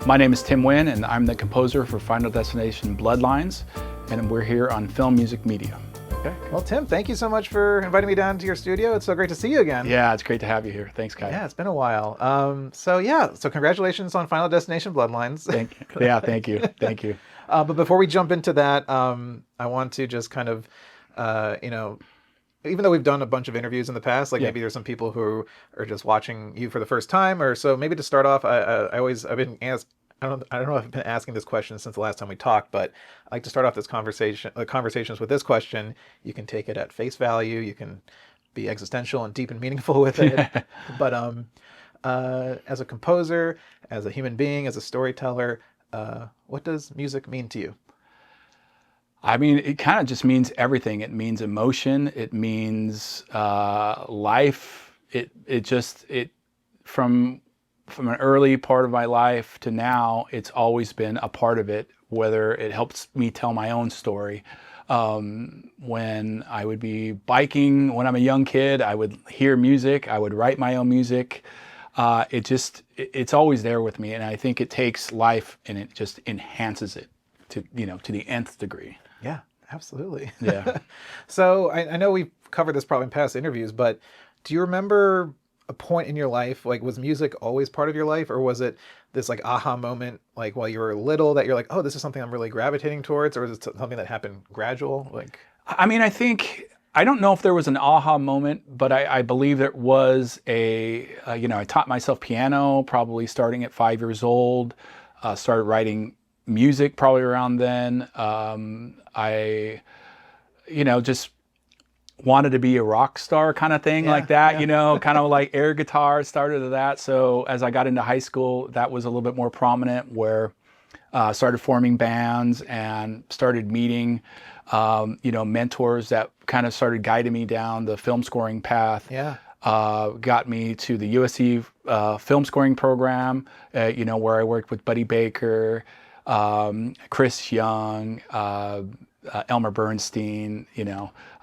My name is Tim Wynn, and I'm the composer for Final Destination Bloodlines, and we're here on Film.Music.Media. Okay. Well, Tim, thank you so much for inviting me down to your studio. It's so great to see you again. Yeah, it's great to have you here. Thanks, Kai. Yeah, it's been a while. So congratulations on Final Destination Bloodlines. Thank you. Thank you. But before we jump into that, I want to just kind of, even though we've done a bunch of interviews in the past, maybe there's some people who are just watching you for the first time, or so maybe to start off, I've been asked. I don't know if I've been asking this question since the last time we talked, but I like to start off this conversations with this question. You can take it at face value. You can be existential and deep and meaningful with it. But as a composer, as a human being, as a storyteller, what does music mean to you? I mean, it kind of just means everything. It means emotion. It means life. It from an early part of my life to now, it's always been a part of it, whether it helps me tell my own story. When I would be biking when I'm a young kid, I would hear music, I would write my own music. It's always there with me, and I think it takes life and it just enhances it to the nth degree. Yeah, absolutely. Yeah. So I know we've covered this probably in past interviews, but do you remember a point in your life, was music always part of your life, or was it this aha moment while you were little that you're like, oh, this is something I'm really gravitating towards, or is it something that happened gradual? I mean, I don't know if there was an aha moment, but I believe there was I taught myself piano probably starting at 5 years old, started writing music probably around then. I just wanted to be a rock star kind of thing, kind of like air guitar, started that. So as I got into high school, that was a little bit more prominent, where started forming bands and started meeting mentors that kind of started guiding me down the film scoring path. Yeah. Got me to the USC film scoring program, where I worked with Buddy Baker, Chris Young, Elmer Bernstein,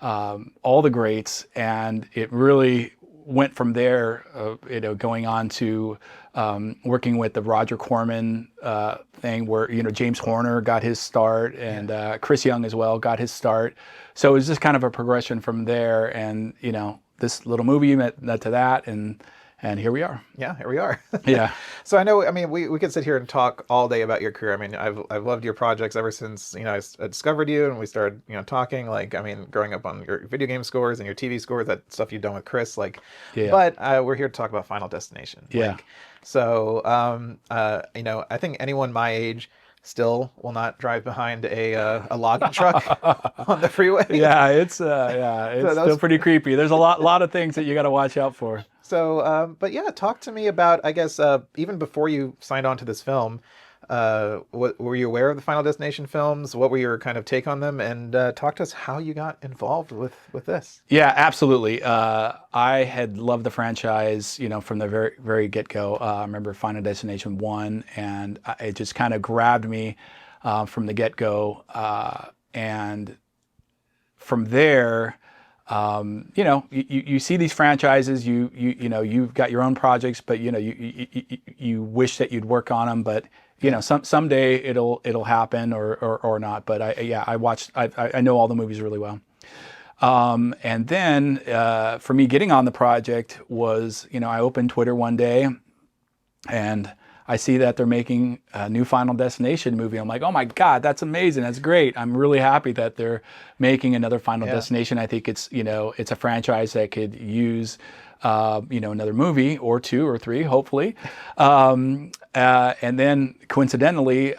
all the greats. And it really went from there, going on to working with the Roger Corman thing, where, James Horner got his start, and Chris Young as well got his start. So it was just kind of a progression from there. And, this little movie met to that, and here we are. Yeah, here we are. Yeah. So we could sit here and talk all day about your career. I mean, I've loved your projects ever since, I discovered you and we started, talking, growing up on your video game scores and your TV scores, that stuff you've done with Chris, But we're here to talk about Final Destination. Yeah. I think anyone my age still will not drive behind a logging truck on the freeway. Yeah, it's still pretty creepy. There's a lot of things that you got to watch out for. So, talk to me about, I guess, even before you signed on to this film, were you aware of the Final Destination films? What were your kind of take on them? And talk to us how you got involved with this. Yeah, absolutely. I had loved the franchise, from the very, very get-go. I remember Final Destination 1, and it just kind of grabbed me from the get-go. And from there, you see these franchises, you've got your own projects, but you wish that you'd work on them, but someday it'll happen or not. But I know all the movies really well. And then for me, getting on the project was, I opened Twitter one day and I see that they're making a new Final Destination movie. I'm like, oh my God, that's amazing. That's great. I'm really happy that they're making another Final Destination. I think it's a franchise that could use, another movie or two or three, hopefully. And then coincidentally,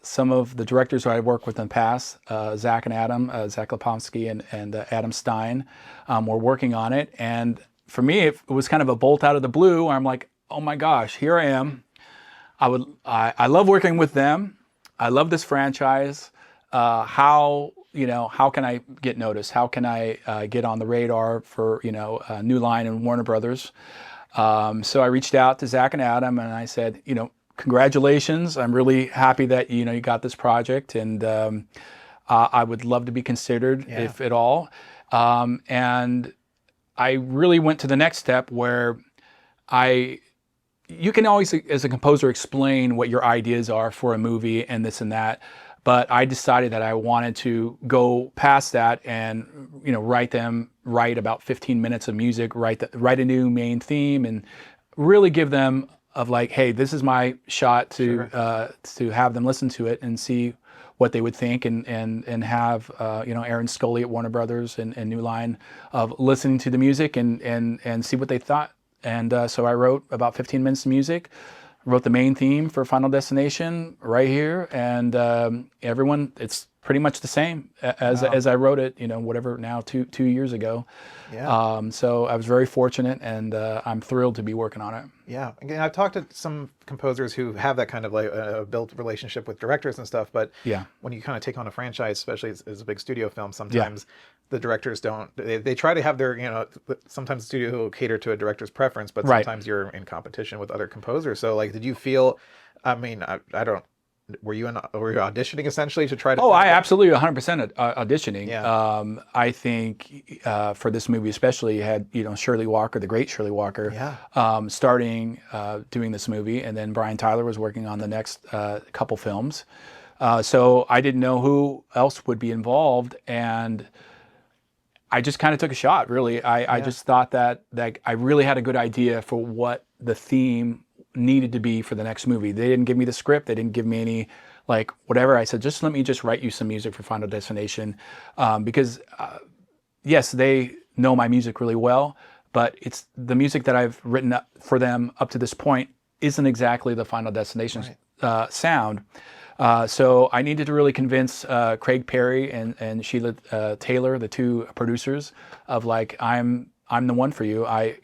some of the directors who I worked with in the past, Zach Lipovsky and Adam Stein, were working on it. And for me, it was kind of a bolt out of the blue, where I'm like, oh my gosh, here I am. I love working with them. I love this franchise. How can I get noticed? How can I get on the radar for, New Line and Warner Brothers? So I reached out to Zach and Adam and I said, congratulations. I'm really happy that, you got this project, and I would love to be considered, if at all. And I really went to the next step, where I you can always, as a composer, explain what your ideas are for a movie and this and that. But I decided that I wanted to go past that and, write about 15 minutes of music, write a new main theme, and really give them of like, hey, this is my shot to have them listen to it and see what they would think, and have Aaron Scully at Warner Brothers and New Line of listening to the music and see what they thought. And so I wrote about 15 minutes of music, wrote the main theme for Final Destination right here, and everyone, it's pretty much the same as I wrote it, whatever now, two years ago. Yeah. So I was very fortunate, and I'm thrilled to be working on it. Yeah. Again, I've talked to some composers who have that kind of like built relationship with directors and stuff, but Yeah. when you kind of take on a franchise, especially as a big studio film, sometimes the directors don't, they try to have their, sometimes the studio will cater to a director's preference, but Right. sometimes you're in competition with other composers. So like, did you feel, I mean, I don't, were you auditioning essentially to try to? Oh, I absolutely 100% auditioning. Yeah. I think for this movie especially, you had Shirley Walker, the great Shirley Walker, starting doing this movie, and then Brian Tyler was working on the next couple films. So I didn't know who else would be involved, and I just kind of took a shot. Really, I just thought that I really had a good idea for what the theme needed to be for the next movie. They didn't give me the script. They didn't give me any whatever. I said, just let me just write you some music for Final Destination, because yes, they know my music really well, but it's the music that I've written up for them up to this point isn't exactly the Final Destination sound. So I needed to really convince Craig Perry and Sheila Taylor, the two producers, of like, I'm the one for you. I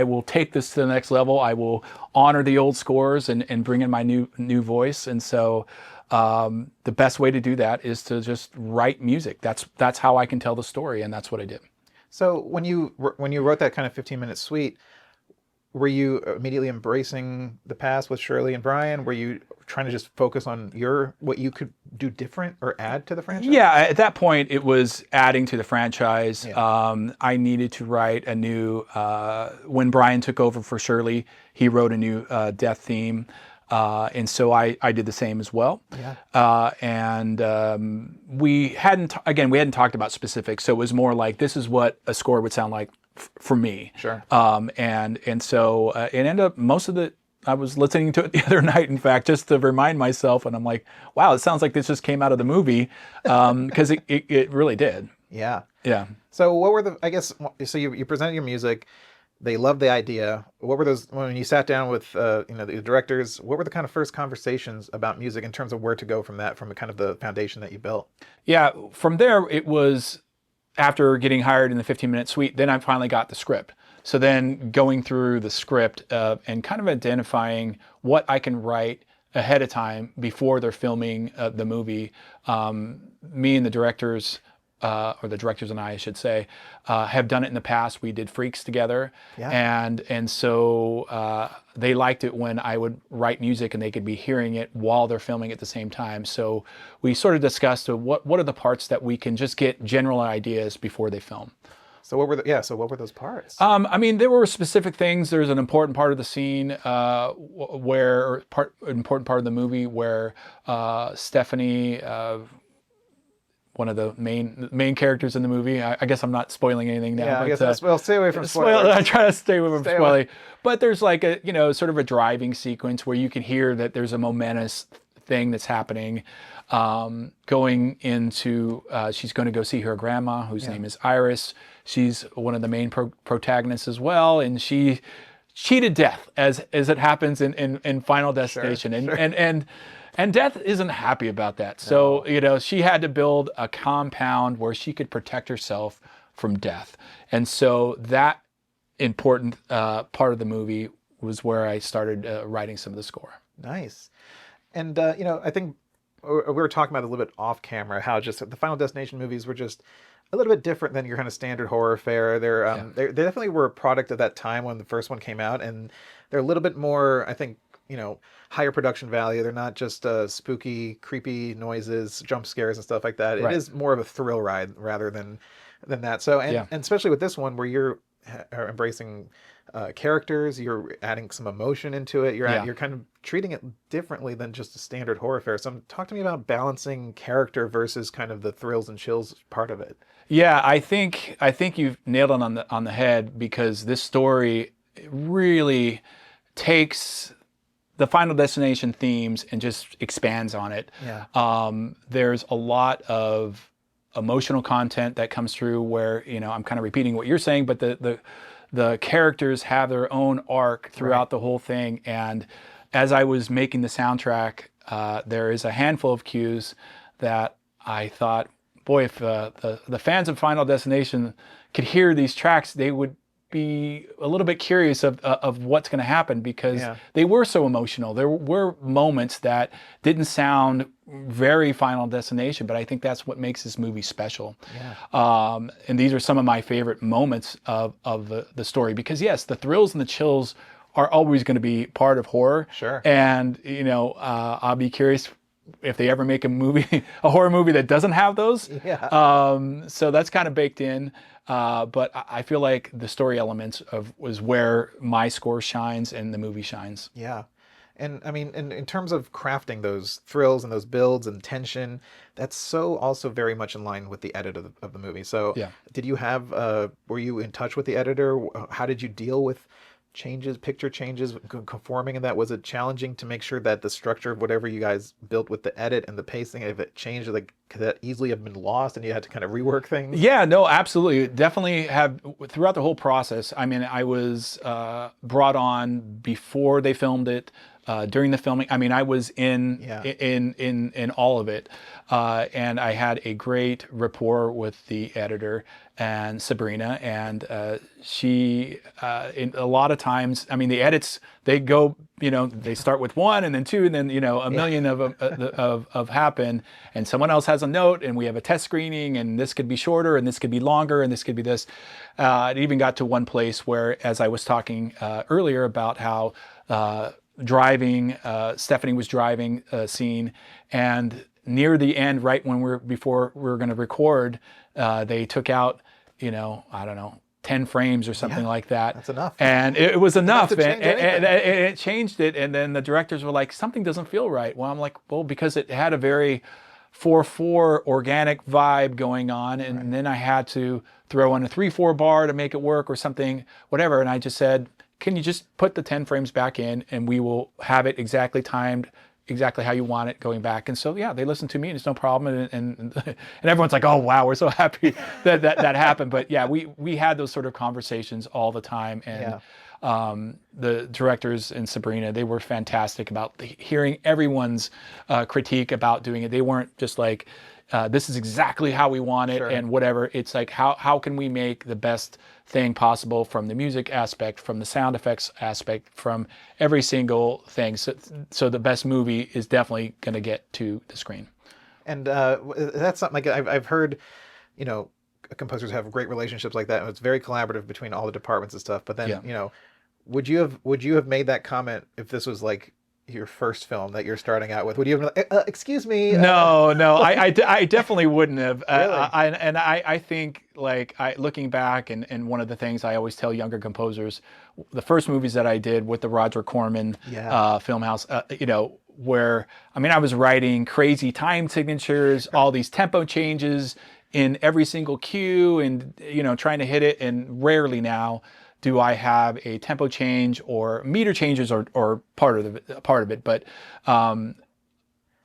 will take this to the next level. I will honor the old scores and bring in my new voice. And so the best way to do that is to just write music. That's how I can tell the story, and that's what I did. So when you wrote that kind of 15-minute suite, were you immediately embracing the past with Shirley and Brian? Were you trying to just focus on what you could do different or add to the franchise? Yeah, at that point it was adding to the franchise. Yeah. I needed to write a new, when Brian took over for Shirley, he wrote a new death theme. And so I did the same as well. Yeah. And we hadn't talked about specifics. So it was more like, this is what a score would sound like for me. Sure. And so it ended up, most of it, I was listening to it the other night, in fact, just to remind myself, and I'm like, wow, it sounds like this just came out of the movie, because it really did. Yeah. Yeah. So what were so you presented your music, they loved the idea. What were those, when you sat down with the directors, what were the kind of first conversations about music in terms of where to go from that, from kind of the foundation that you built? Yeah, from there it was, after getting hired in the 15-minute suite, then I finally got the script. So then going through the script and kind of identifying what I can write ahead of time before they're filming the movie. Me and the directors, or the directors and I should say, have done it in the past. We did Freaks together, and so they liked it when I would write music and they could be hearing it while they're filming at the same time. So we sort of discussed what are the parts that we can just get general ideas before they film. So what were those parts? I mean, there were specific things. There's an important part of the scene important part of the movie where Stephanie, one of the main characters in the movie. I guess I'm not spoiling anything now. Yeah, but, I guess well, stay away from spoilers. I try to stay away from spoiling. But there's like a sort of a driving sequence where you can hear that there's a momentous thing that's happening. Going into, she's going to go see her grandma, whose name is Iris. She's one of the main protagonists as well, and she cheated death, as it happens in Final Destination, and Death isn't happy about that. So she had to build a compound where she could protect herself from death, and so that important part of the movie was where I started writing some of the score. Nice, and I think we were talking about a little bit off camera how just the Final Destination movies were just a little bit different than your kind of standard horror fare. They definitely were a product of that time when the first one came out, and they're a little bit more, I think, higher production value. They're not just spooky, creepy noises, jump scares and stuff like that. It is more of a thrill ride rather than that. So, and especially with this one where you're are embracing characters. You're adding some emotion into it. Yeah. You're kind of treating it differently than just a standard horror fare. So talk to me about balancing character versus kind of the thrills and chills part of it. Yeah, I think you've nailed it on the head, because this story really takes the Final Destination themes and just expands on it. Yeah. There's a lot of emotional content that comes through where, I'm kind of repeating what you're saying, but the characters have their own arc throughout the whole thing. And as I was making the soundtrack, there is a handful of cues that I thought, boy, if the fans of Final Destination could hear these tracks, they would be a little bit curious of what's going to happen, because they were so emotional. There were moments that didn't sound very Final Destination, but I think that's what makes this movie special. Yeah. And these are some of my favorite moments of the story, because yes, the thrills and the chills are always going to be part of horror. Sure. And I'll be curious if they ever make a horror movie that doesn't have those. Yeah. So that's kind of baked in. But I feel like the story elements was where my score shines and the movie shines. Yeah. And I mean, in terms of crafting those thrills and those builds and tension, that's so also very much in line with the edit of the movie. So Yeah. did you have, were you in touch with the editor? How did you deal with picture changes, conforming in that? Was it challenging to make sure that the structure of whatever you guys built with the edit and the pacing, if it changed, like, could that easily have been lost and you had to kind of rework things? Yeah, no, absolutely. Definitely have, throughout the whole process. I mean, I was brought on before they filmed it, during the filming. I mean, I was in all of it. And I had a great rapport with the editor and Sabrina, and she, in a lot of times, I mean, the edits, they go, they start with one and then two, and then, a million of happen, and someone else has a note, and we have a test screening, and this could be shorter, and this could be longer, and this could be this. It even got to one place where, as I was talking earlier about how Stephanie was driving a scene, and near the end, right when before we were going to record, they took out, I don't know, 10 frames or something like that. That's enough. And it was enough, and it changed it. And then the directors were like, something doesn't feel right. Well, I'm like, well, because it had a very 4/4 organic vibe going on, and then I had to throw in a 3/4 bar to make it work or something, whatever. And I just said, can you just put the 10 frames back in, and we will have it exactly timed, exactly how you want it going back. And so, yeah, they listened to me, and it's no problem. And everyone's like, oh, wow, we're so happy that happened. But yeah, we had those sort of conversations all the time. And the directors and Sabrina, they were fantastic about hearing everyone's critique about doing it. They weren't just like, this is exactly how we want it and whatever. It's like, how can we make the best thing possible from the music aspect, from the sound effects aspect, from every single thing. So the best movie is definitely going to get to the screen. And that's something like I've heard, composers have great relationships like that, and it's very collaborative between all the departments and stuff. But then, would you have made that comment if this was like your first film that you're starting out with? Would you have been like, excuse me? No, I definitely wouldn't have. Really? I think, like, looking back, and one of the things I always tell younger composers, the first movies that I did with the Roger Corman film house, where, I mean, I was writing crazy time signatures, all these tempo changes in every single cue, and, trying to hit it, and rarely now do I have a tempo change or meter changes or part of it. But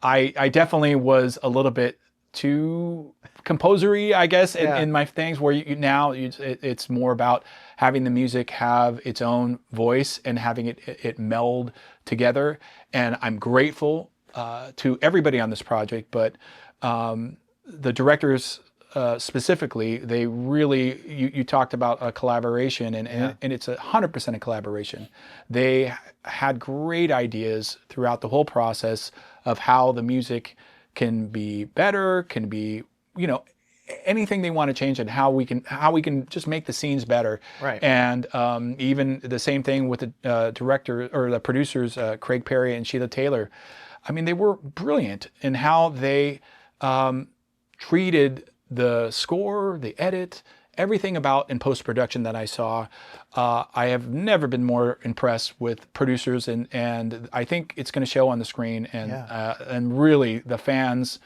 I definitely was a little bit too composery, I guess, in my things, where it's more about having the music have its own voice and having it meld together. And I'm grateful to everybody on this project, but the directors specifically, they really, you talked about a collaboration, and it's 100% a collaboration. They had great ideas throughout the whole process of how the music can be better, can be, anything they want to change, and how we can just make the scenes better. Right. And even the same thing with the director or the producers, Craig Perry and Sheila Taylor. I mean, they were brilliant in how they treated the score, the edit, everything about in post-production that I saw, I have never been more impressed with producers, and I think it's going to show on the screen, and really the fans.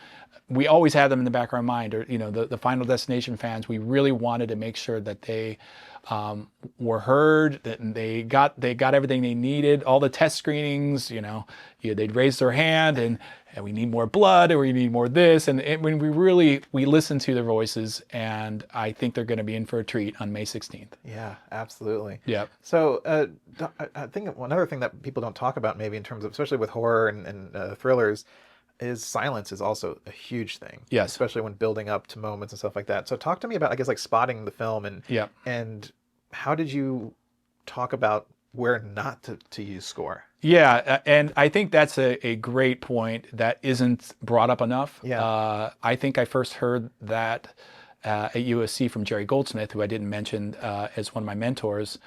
We always had them in the back of our mind, or the Final Destination fans. We really wanted to make sure that they were heard, that they got everything they needed. All the test screenings, they'd raise their hand and we need more blood, or we need more this, and when we listen to their voices, and I think they're going to be in for a treat on May 16th. Yeah, absolutely. Yeah. So I think another thing that people don't talk about, maybe in terms of, especially with horror and thrillers, is silence is also a huge thing. Yes. Especially when building up to moments and stuff like that. So talk to me about, I guess, like spotting the film, and how did you talk about where not to use score? Yeah, and I think that's a great point that isn't brought up enough. Yeah. I think I first heard that at USC from Jerry Goldsmith, who I didn't mention as one of my mentors.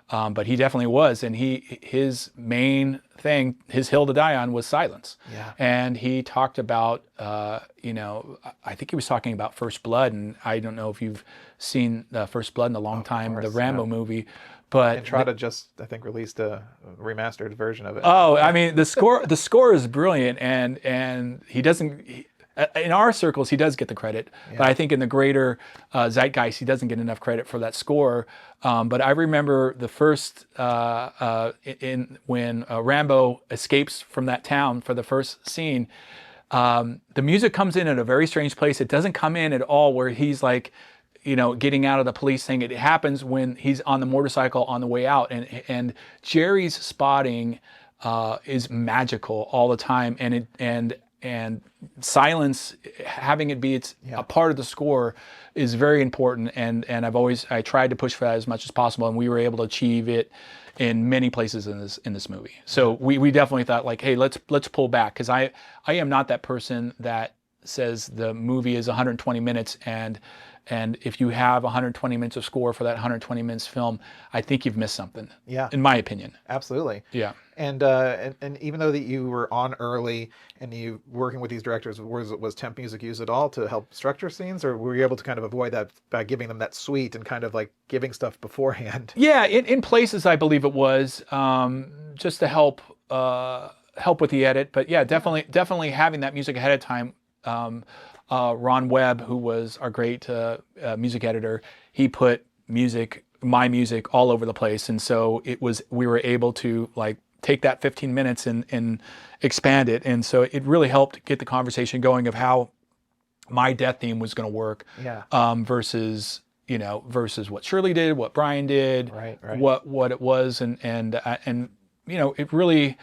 But he definitely was, and his main thing, his hill to die on, was silence. Yeah. And he talked about, I think he was talking about First Blood, and I don't know if you've seen First Blood in a long time, the Rambo movie, but Entrada just, I think, released a remastered version of it. Oh, I mean, the score is brilliant, and he doesn't. In our circles, he does get the credit, but I think in the greater zeitgeist, he doesn't get enough credit for that score. But I remember the first when Rambo escapes from that town for the first scene, the music comes in at a very strange place. It doesn't come in at all where he's like, getting out of the police thing. It happens when he's on the motorcycle on the way out, and Jerry's spotting is magical all the time, and silence, having it be a part of the score, is very important, and I tried to push for that as much as possible, and we were able to achieve it in many places in this movie. So we definitely thought, like, hey, let's pull back, because I am not that person that says the movie is 120 minutes and if you have 120 minutes of score for that 120 minutes film, I think you've missed something. Yeah. In my opinion. Absolutely. Yeah. And even though that you were on early and you working with these directors, was Temp Music used at all to help structure scenes, or were you able to kind of avoid that by giving them that suite and kind of like giving stuff beforehand? Yeah, in places I believe it was just to help with the edit. But yeah, definitely having that music ahead of time. Ron Webb, who was our great music editor, he put my music all over the place, and so we were able to like take that 15 minutes and expand it, and so it really helped get the conversation going of how my death theme was going to work, versus what Shirley did, what Brian did, right. what it was, and it really.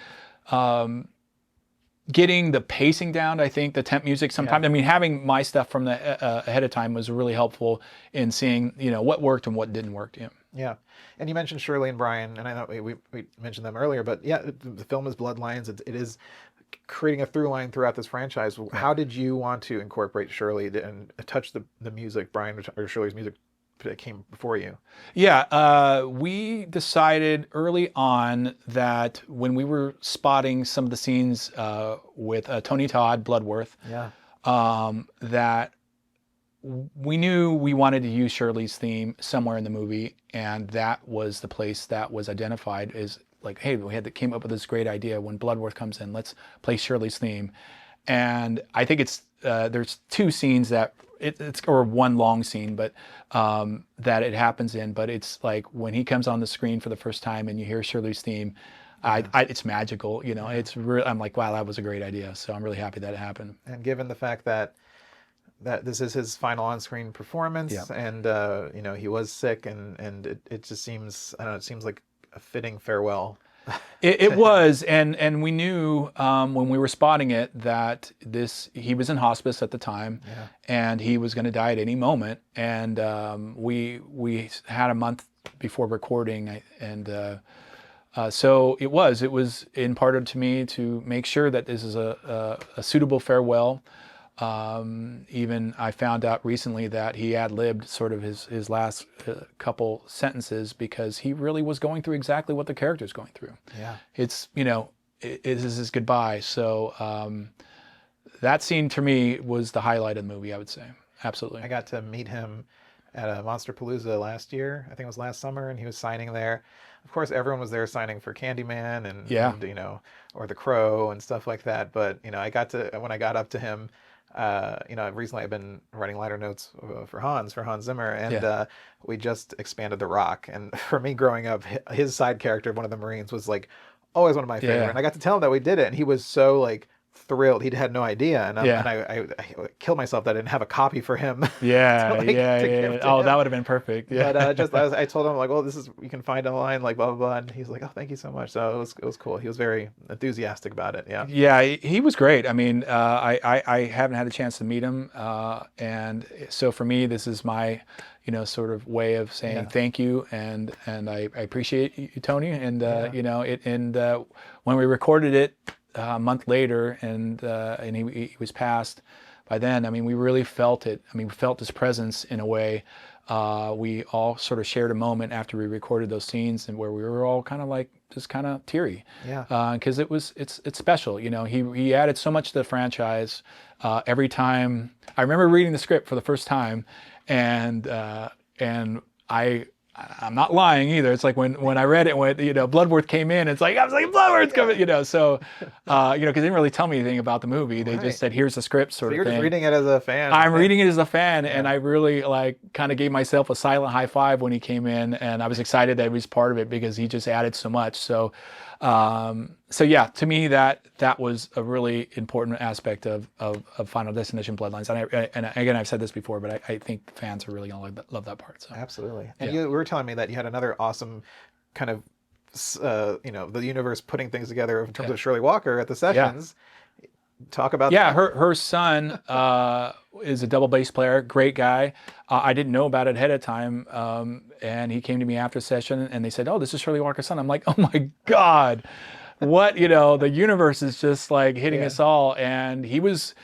Getting the pacing down, I think, the temp music sometimes. I mean, having my stuff from the ahead of time was really helpful in seeing, what worked and what didn't work. Yeah. Yeah. And you mentioned Shirley and Brian, and I know we mentioned them earlier, but yeah, the film is Bloodlines. It is creating a through line throughout this franchise. How did you want to incorporate Shirley and touch the music, Brian or Shirley's music that came before you? Yeah, we decided early on that when we were spotting some of the scenes with Tony Todd, Bloodworth, that we knew we wanted to use Shirley's theme somewhere in the movie, and that was the place that was identified as like, hey, came up with this great idea. When Bloodworth comes in, let's play Shirley's theme. And I think it's there's two scenes that it's or one long scene, but that it happens in. But it's like when he comes on the screen for the first time and you hear Shirley's theme, it's magical. It's real. I'm like, wow, that was a great idea. So I'm really happy that it happened. And given the fact that this is his final on-screen performance, and he was sick, and it just seems, I don't know, it seems like a fitting farewell. It was, and we knew when we were spotting it that he was in hospice at the time, and he was going to die at any moment. And we had a month before recording, and so it was imparted to me to make sure that this is a suitable farewell. Even I found out recently that he ad-libbed sort of his last couple sentences because he really was going through exactly what the character's going through. Yeah. It's, it is his goodbye. So that scene to me was the highlight of the movie, I would say. Absolutely. I got to meet him at a Monsterpalooza last year. I think it was last summer, and he was signing there. Of course, everyone was there signing for Candyman Yeah. and or The Crow and stuff like that. But when I got up to him, recently I've been writing liner notes for Hans Zimmer, and Yeah. we just expanded The Rock. And for me, growing up, his side character, one of the Marines, was like always one of my favorite. Yeah. And I got to tell him that we did it, and he was so like thrilled. He had no idea, and Yeah. I killed myself that I didn't have a copy for him. Yeah. to, Yeah. to Yeah. give to Oh, him. that would have been perfect. Yeah. But I told him like, well, this is you can find online, like blah blah blah, and he's like, oh, thank you so much. So it was cool. He was very enthusiastic about it. Yeah. Yeah, he was great. I mean, I haven't had a chance to meet him, and so for me, this is my, sort of way of saying thank you, and I appreciate you, Tony, and when we recorded it a month later, and he was passed by then. I mean, we really felt it. I mean, we felt his presence in a way. We all sort of shared a moment after we recorded those scenes, and where we were all kind of like just kind of teary. Yeah. Because it's special. He added so much to the franchise. Every time I remember reading the script for the first time, and I'm not lying either. It's like when I read it, when Bloodworth came in, it's like I was like Bloodworth's coming, so because they didn't really tell me anything about the movie. They just said here's the script sort So of you're thing. just reading it as a fan. I'm reading it as a fan, and I really kind of gave myself a silent high five when he came in, and I was excited that he was part of it because he just added so much. So yeah, to me that was a really important aspect of Final Destination Bloodlines, and again I've said this before, but I think fans are really gonna love that part. So Absolutely. And you were telling me that you had another awesome kind of the universe putting things together in terms of Shirley Walker at the sessions. Talk about that. her son is a double bass player, great guy. I didn't know about it ahead of time, and he came to me after session, and they said, "Oh, this is Shirley Walker's son." I'm like, "Oh my God, what?" The universe is just like hitting us all. And he was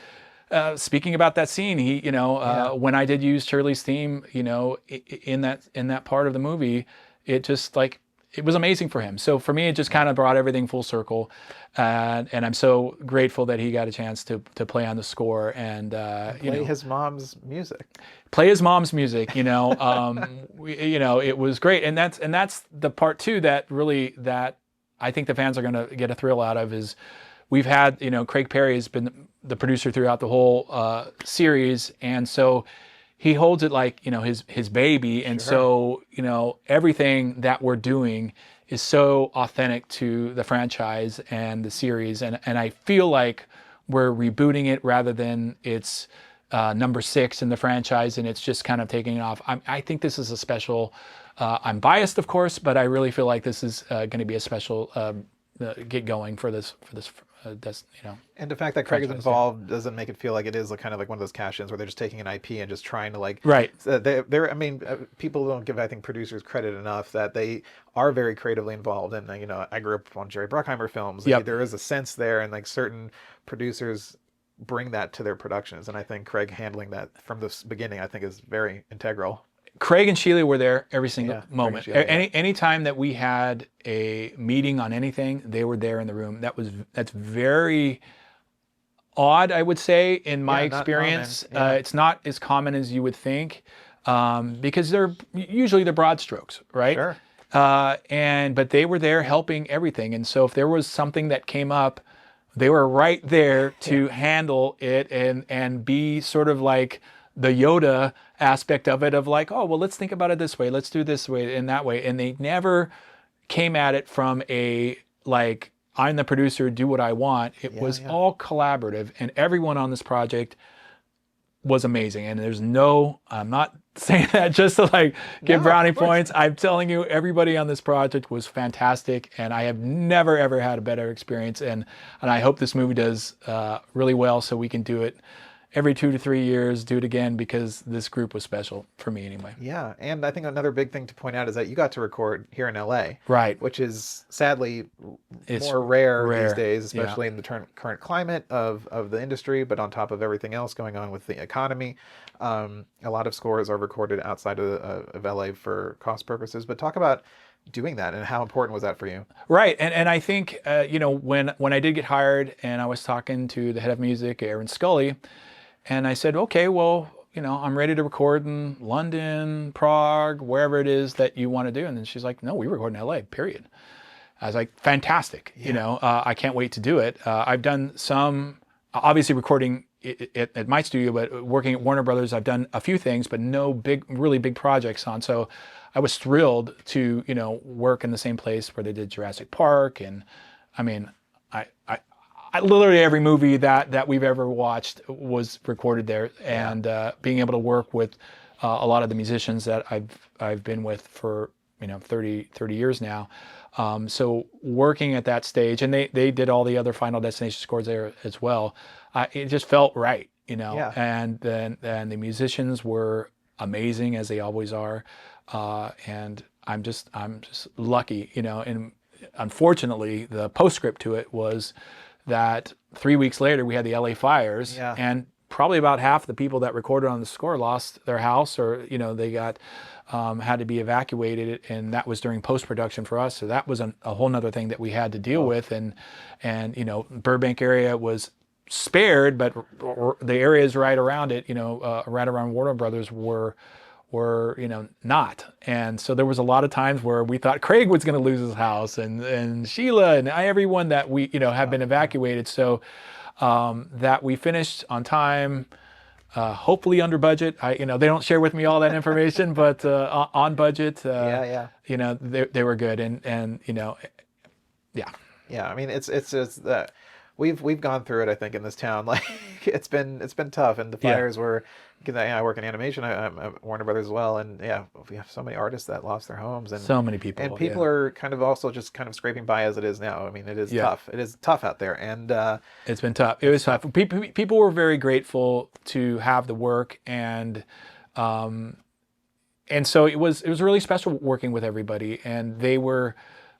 speaking about that scene. He, when I did use Shirley's theme, in that part of the movie, it just like. It was amazing for him. So for me, it just kind of brought everything full circle, and I'm so grateful that he got a chance to play on the score and play his mom's music. Play his mom's music. It was great, and that's the part too that I think the fans are going to get a thrill out of is we've had Craig Perry has been the producer throughout the whole series, and so. He holds it like his baby, and so everything that we're doing is so authentic to the franchise and the series, and I feel like we're rebooting it rather than it's number 6 in the franchise and it's just kind of taking off. I think this is a special. I'm biased, of course, but I really feel like this is going to be a special get going for this. And the fact that Craig is involved doesn't make it feel like it is kind of like one of those cash-ins where they're just taking an IP and just trying to right. People don't give, I think, producers credit enough that they are very creatively involved. And I grew up on Jerry Bruckheimer films. There is a sense there, and certain producers bring that to their productions. And I think Craig handling that from the beginning, I think, is very integral. Craig and Sheila were there every single moment. Sheila, any time that we had a meeting on anything, they were there in the room. That's very odd, I would say, in my experience. It's not as common as you would think, because they're broad strokes, right? Sure. But they were there helping everything, and so if there was something that came up, they were right there to handle it and be sort of like the Yoda aspect of it, of like, oh, well, let's think about it this way, let's do this way and that way. And they never came at it from a like, I'm the producer, do what I want. It was all collaborative, and everyone on this project was amazing. And I'm not saying that just to give brownie points. I'm telling you, everybody on this project was fantastic, and I have never ever had a better experience. And I hope this movie does really well, so we can do it every 2 to 3 years, do it again, because this group was special for me anyway. Yeah, and I think another big thing to point out is that you got to record here in LA. Right. Which is sadly more rare these days, especially in the current climate of the industry, but on top of everything else going on with the economy. A lot of scores are recorded outside of LA for cost purposes, but talk about doing that and how important was that for you? Right, and I think, when I did get hired and I was talking to the head of music, Aaron Scully, and I said, okay, well, I'm ready to record in London, Prague, wherever it is that you want to do. And then she's like, no, we record in LA, period. I was like, fantastic. I can't wait to do it. I've done some, obviously recording at my studio, but working at Warner Brothers, I've done a few things, but no really big projects on. So I was thrilled to, work in the same place where they did Jurassic Park. And I mean, I literally every movie that we've ever watched was recorded there, and being able to work with a lot of the musicians that I've been with for 30 years now. So working at that stage, and they did all the other Final Destination scores there as well. It just felt right, And then the musicians were amazing, as they always are, and I'm just lucky, And unfortunately, the postscript to it was that 3 weeks later we had the LA fires, and probably about half the people that recorded on the score lost their house, or they got had to be evacuated, and that was during post-production for us. So that was a whole nother thing that we had to deal with, and Burbank area was spared, but the areas right around it, right around Warner Brothers were not. And so there was a lot of times where we thought Craig was going to lose his house, and Sheila and everyone that we have been evacuated. So that we finished on time, hopefully under budget. They don't share with me all that information, but on budget. They were good, and I mean, it's that we've gone through it, I think, in this town. Like it's been tough, and the fires were. I work in animation. I'm at Warner Brothers as well, and we have so many artists that lost their homes, and so many people, and people are kind of also just kind of scraping by as it is now. I mean, it is tough. It is tough out there, and it's been tough. It was tough. People were very grateful to have the work, and so it was really special working with everybody, and they were.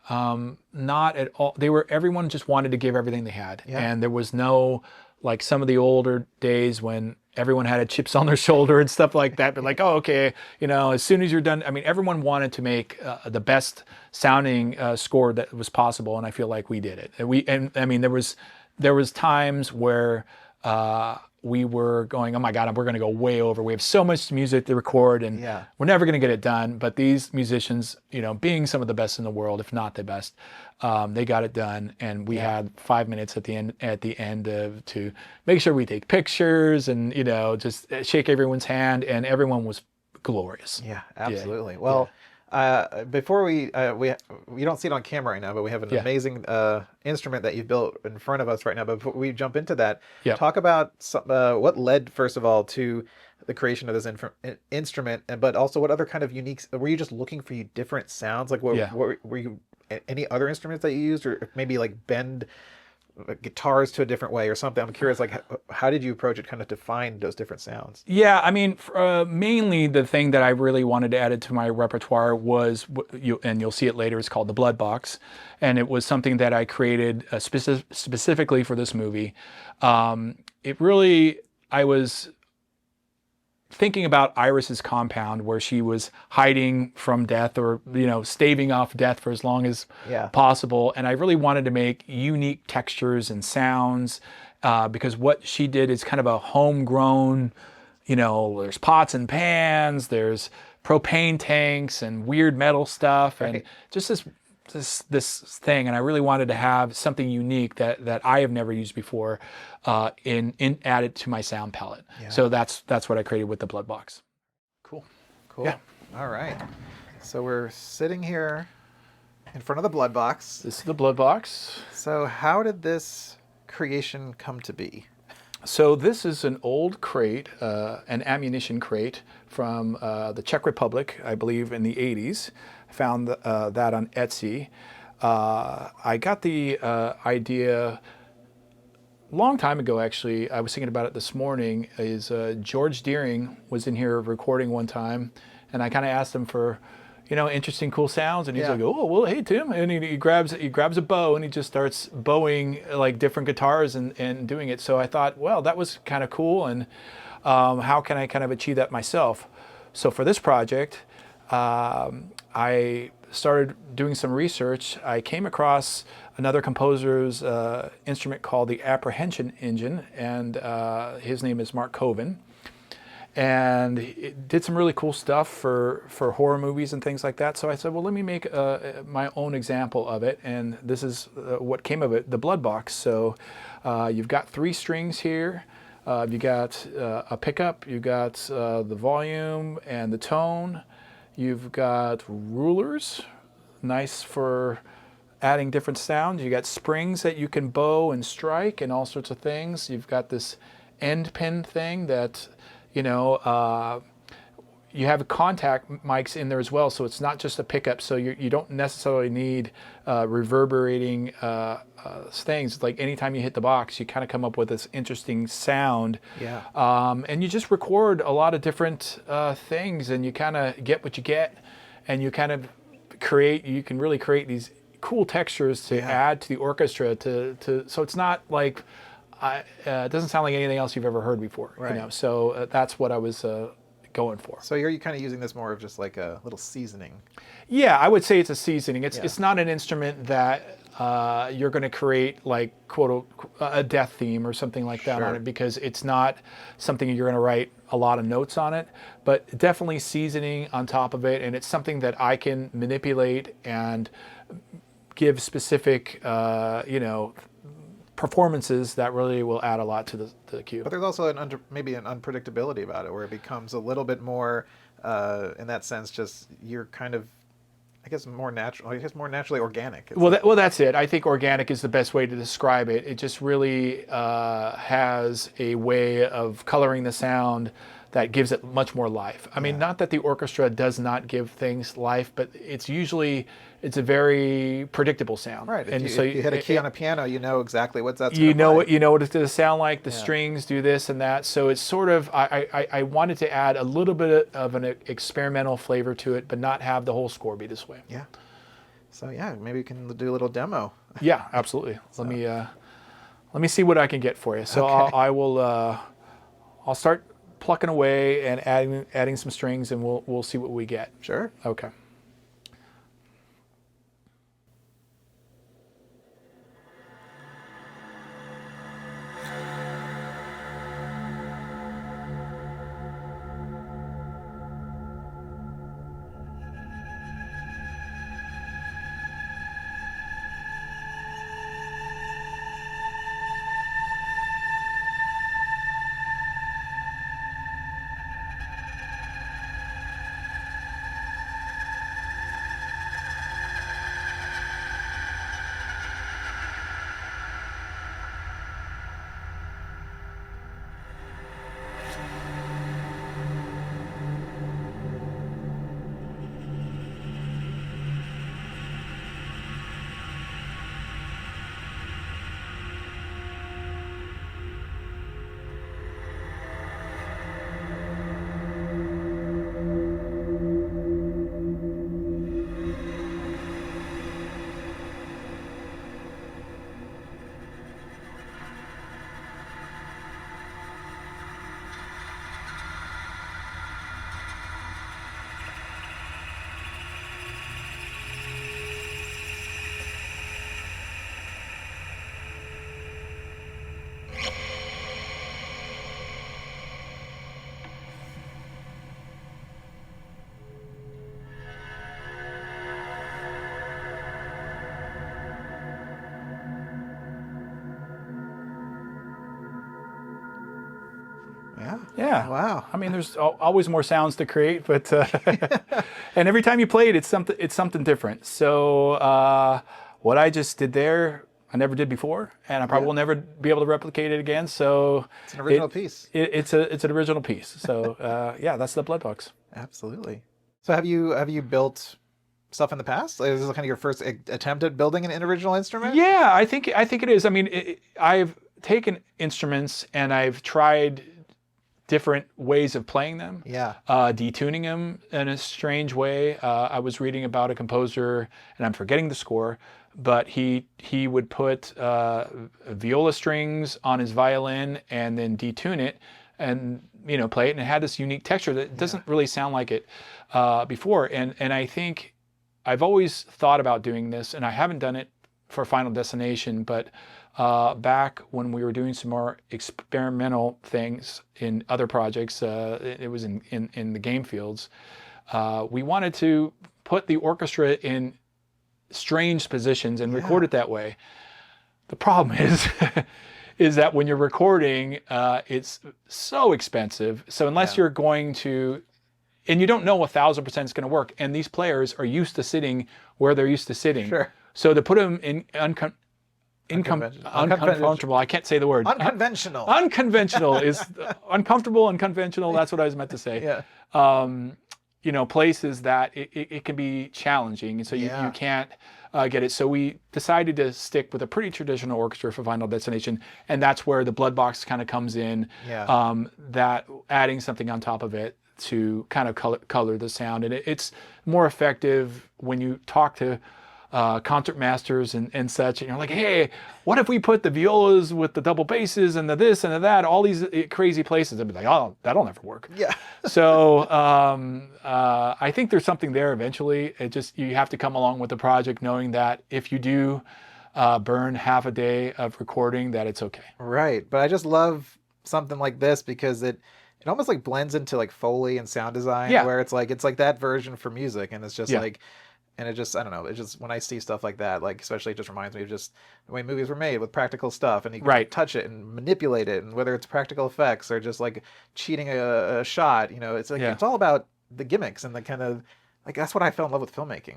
Not at all. Everyone just wanted to give everything they had. And there was no, like some of the older days when everyone had chips on their shoulder and stuff like that. But like, oh, okay, as soon as you're done, I mean, everyone wanted to make the best sounding score that was possible. And I feel like we did it. And I mean, there was times where, we were going, oh my God, we're going to go way over. We have so much music to record, and we're never going to get it done. But these musicians, being some of the best in the world, if not the best, they got it done. And we had 5 minutes at the end to make sure we take pictures and just shake everyone's hand, and everyone was glorious. Yeah, absolutely. Well. Before we don't see it on camera right now, but we have an amazing instrument that you've built in front of us right now. But before we jump into that, talk about what led, first of all, to the creation of this instrument, but also what other kind of unique, were you just looking for different sounds? Like, were you any other instruments that you used, or maybe like bend guitars to a different way or something? I'm curious, like, how did you approach it kind of to find those different sounds? Yeah, I mean, mainly the thing that I really wanted to add to my repertoire was, and you'll see it later, it's called the Bloodbox. And it was something that I created specifically for this movie. I was thinking about Iris's compound, where she was hiding from death, or staving off death for as long as possible, and I really wanted to make unique textures and sounds, because what she did is kind of a homegrown, there's pots and pans, there's propane tanks and weird metal stuff, and just this thing, and I really wanted to have something unique that I have never used before, added to my sound palette. So that's what I created with the Bloodbox. Cool. Yeah. All right. So we're sitting here in front of the Bloodbox. This is the Bloodbox. So how did this creation come to be? So this is an old crate, an ammunition crate from the Czech Republic, I believe in the 80s. I found that on Etsy. I got the idea a long time ago, actually. I was thinking about it this morning. George Deering was in here recording one time, and I kind of asked him for, interesting, cool sounds, and he's like, "Oh, well, hey, Tim," and he grabs a bow and he just starts bowing like different guitars and doing it. So I thought, well, that was kind of cool, and how can I kind of achieve that myself? So for this project, I started doing some research. I came across another composer's instrument called the Apprehension Engine, and his name is Mark Coven. and it did some really cool stuff for horror movies and things like that. So I said, well, let me make my own example of it, and this is what came of it, the Bloodbox. So you've got 3 strings here. You got a pickup, you got the volume and the tone. You've got rulers, nice for adding different sounds. You got springs that you can bow and strike and all sorts of things. You've got this end pin thing that, you know, you have contact mics in there as well, so it's not just a pickup. So you don't necessarily need reverberating things. Like anytime you hit the box, you kind of come up with this interesting sound. Yeah. And you just record a lot of different things, and you kind of get what you get, and you kind of create. You can really create these cool textures to add to the orchestra. So it's not like it doesn't sound like anything else you've ever heard before. Right. You know. So that's what I was going for. So you're kind of using this more of just like a little seasoning. Yeah, I would say it's a seasoning. It's not an instrument that you're going to create like quote a death theme or something like that on it, because it's not something you're going to write a lot of notes on it, but definitely seasoning on top of it, and it's something that I can manipulate and give specific you know, performances that really will add a lot to the cue. But there's also maybe an unpredictability about it, where it becomes a little bit more, in that sense, just you're kind of, I guess, more natural. I guess more naturally organic. It's Well, that's it. I think organic is the best way to describe it. It just really has a way of coloring the sound that gives it much more life. I mean, not that the orchestra does not give things life, but it's a very predictable sound. Right. And if you hit a key on a piano, you know exactly what that's. You know what it's going to sound like. The strings do this and that. So it's sort of I wanted to add a little bit of an experimental flavor to it, but not have the whole score be this way. Yeah. So yeah, maybe we can do a little demo. Yeah, absolutely. So. Let me see what I can get for you. So Okay. I'll start plucking away and adding some strings, and we'll see what we get. Sure. Okay. Yeah. Yeah. Wow. I mean, there's always more sounds to create, but and every time you play it, it's something different. So what I just did there, I never did before, and I probably will never be able to replicate it again. So it's an original piece. It's an original piece. So yeah, that's the Bloodbox. Absolutely. So have you built stuff in the past? Is this kind of your first attempt at building an original instrument? Yeah, I think it is. I mean, I've taken instruments and I've tried different ways of playing them. Yeah. Detuning them in a strange way. I was reading about a composer, and I'm forgetting the score, but he would put viola strings on his violin and then detune it and play it, and it had this unique texture that doesn't really sound like it before. And I think I've always thought about doing this, and I haven't done it for Final Destination, but back when we were doing some more experimental things in other projects. It was in the game fields. We wanted to put the orchestra in strange positions and record it that way. The problem is that when you're recording, it's so expensive. So unless you're going to, and you don't know 1,000% it's going to work, and these players are used to sitting where they're used to sitting. Sure. So to put them in uncomfortable, I can't say the word. Unconventional. Unconventional is uncomfortable, unconventional. That's what I was meant to say. Yeah. Places that it can be challenging, and so you can't get it. So we decided to stick with a pretty traditional orchestra for Final Destination, and that's where the Bloodbox kind of comes in. Yeah. That adding something on top of it to kind of color the sound, and it's more effective when you talk to concert masters and such, and you're like, hey, what if we put the violas with the double basses and the this and the that, all these crazy places? I'd be like, oh, that'll never work. Yeah. So I think there's something there eventually. It just, you have to come along with the project knowing that if you do burn half a day of recording, that it's okay. Right. But I just love something like this because it almost like blends into like Foley and sound design, where it's like that version for music, and it's just like, and it just, I don't know, it just, when I see stuff like that, like, especially it just reminds me of just the way movies were made with practical stuff, and you can touch it and manipulate it, and whether it's practical effects or just like cheating a shot, it's like, it's all about the gimmicks and the kind of, like, that's what I fell in love with filmmaking.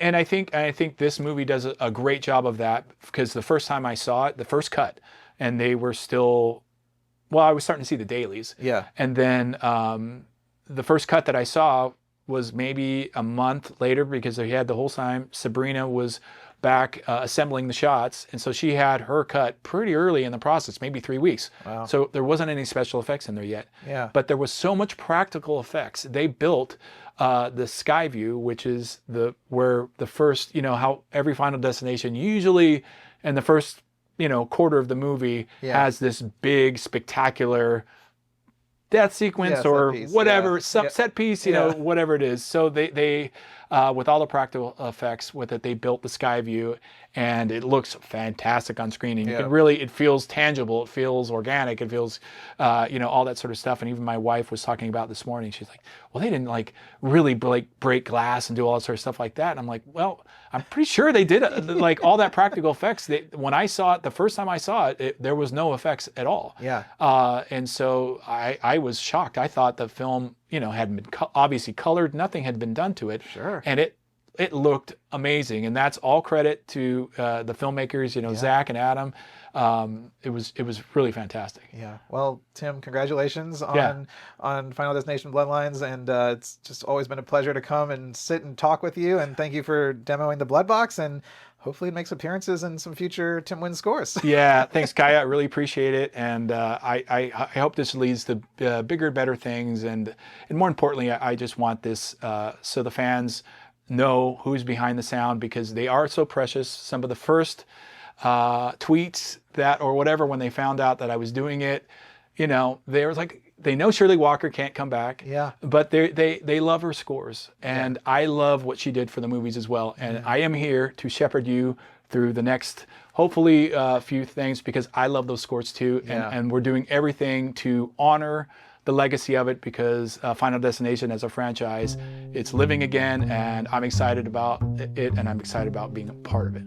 And I think this movie does a great job of that, because the first time I saw it, the first cut, and they were still, well, I was starting to see the dailies. Yeah. And then the first cut that I saw was maybe a month later, because they had the whole time Sabrina was back assembling the shots, and so she had her cut pretty early in the process, maybe 3 weeks. Wow. So there wasn't any special effects in there yet. Yeah. But there was so much practical effects. They built the sky view, which is where the first, how every Final Destination usually in the first quarter of the movie has this big spectacular death sequence or piece, whatever, set piece, whatever it is. So they with all the practical effects with it, they built the sky view, and it looks fantastic on screen. And you can really, it feels tangible, it feels organic, it feels, all that sort of stuff. And even my wife was talking about this morning. She's like, well, they didn't like really break glass and do all that sort of stuff like that. And I'm like, well, I'm pretty sure they did like all that practical effects. When I saw it, the first time I saw it, there was no effects at all. Yeah. And so I was shocked. I thought the film, had been obviously colored. Nothing had been done to it. Sure. And it looked amazing. And that's all credit to the filmmakers, Zach and Adam. It was really fantastic. Yeah. Well, Tim, congratulations on Final Destination Bloodlines, and it's just always been a pleasure to come and sit and talk with you. And thank you for demoing the Bloodbox, and hopefully it makes appearances in some future Tim Wynn scores. Yeah, thanks, Kaya. I really appreciate it, and I hope this leads to bigger, better things, and more importantly, I just want this so the fans know who's behind the sound, because they are so precious. Some of the first tweets that or whatever, when they found out that I was doing it, they were like, they know Shirley Walker can't come back, but they love her scores, and I love what she did for the movies as well. And I am here to shepherd you through the next, hopefully, few things, because I love those scores too, and we're doing everything to honor the legacy of it, because Final Destination as a franchise, it's living again, and I'm excited about it, and I'm excited about being a part of it.